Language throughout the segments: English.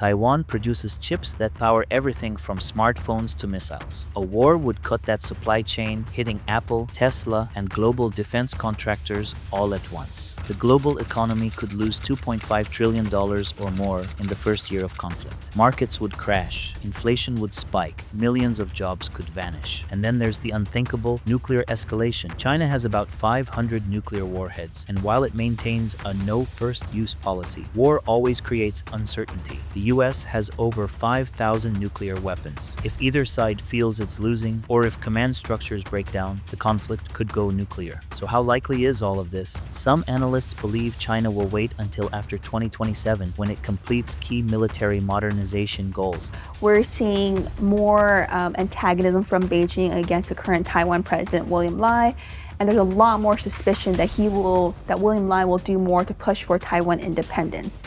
Taiwan produces chips that power everything from smartphones to missiles. A war would cut that supply chain, hitting Apple, Tesla, and global defense contractors all at once. The global economy could lose $2.5 trillion or more in the first year of conflict. Markets would crash, inflation would spike, millions of jobs could vanish. And then there's the unthinkable nuclear escalation. China has about 500 nuclear warheads, and while it maintains a no first-use policy, war always creates uncertainty. The US has over 5,000 nuclear weapons. If either side feels it's losing, or if command structures break down, the conflict could go nuclear. So how likely is all of this? Some analysts believe China will wait until after 2027 when it completes key military modernization goals. We're seeing more antagonism from Beijing against the current Taiwan president, William Lai. And there's a lot more suspicion that William Lai will do more to push for Taiwan independence.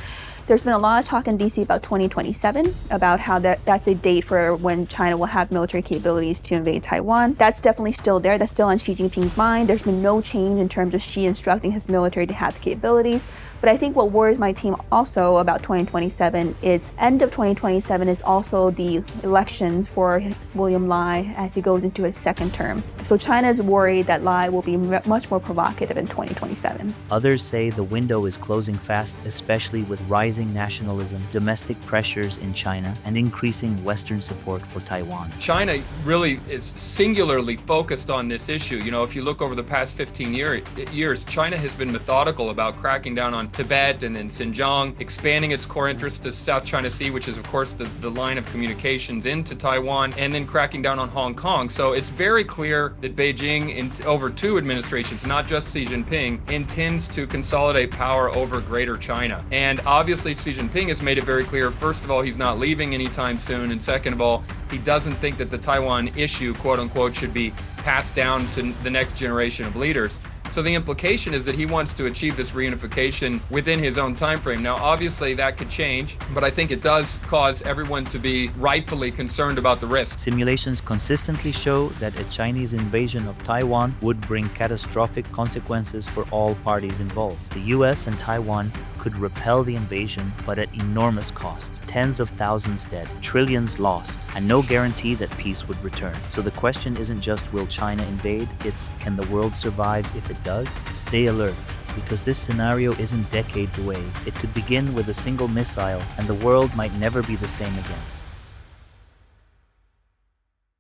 There's been a lot of talk in DC about 2027, about how that's a date for when China will have military capabilities to invade Taiwan. That's definitely still there. That's still on Xi Jinping's mind. There's been no change in terms of Xi instructing his military to have the capabilities. But I think what worries my team also about 2027 is end of 2027 is also the election for William Lai as he goes into his second term. So China is worried that Lai will be much more provocative in 2027. Others say the window is closing fast, especially with rising nationalism, domestic pressures in China, and increasing Western support for Taiwan. China really is singularly focused on this issue. You know, if you look over the past 15 years, China has been methodical about cracking down on Tibet and then Xinjiang, expanding its core interests to South China Sea, which is of course the line of communications into Taiwan, and then cracking down on Hong Kong. So it's very clear that Beijing, over two administrations, not just Xi Jinping, intends to consolidate power over Greater China. And obviously Xi Jinping has made it very clear, first of all, he's not leaving anytime soon, and second of all, he doesn't think that the Taiwan issue, quote unquote, should be passed down to the next generation of leaders. So the implication is that he wants to achieve this reunification within his own time frame. Now, obviously, that could change, but I think it does cause everyone to be rightfully concerned about the risks. Simulations consistently show that a Chinese invasion of Taiwan would bring catastrophic consequences for all parties involved. The US and Taiwan could repel the invasion, but at enormous cost. Tens of thousands dead, trillions lost, and no guarantee that peace would return. So the question isn't just will China invade, it's can the world survive if it does? Stay alert, because this scenario isn't decades away. It could begin with a single missile, and the world might never be the same again.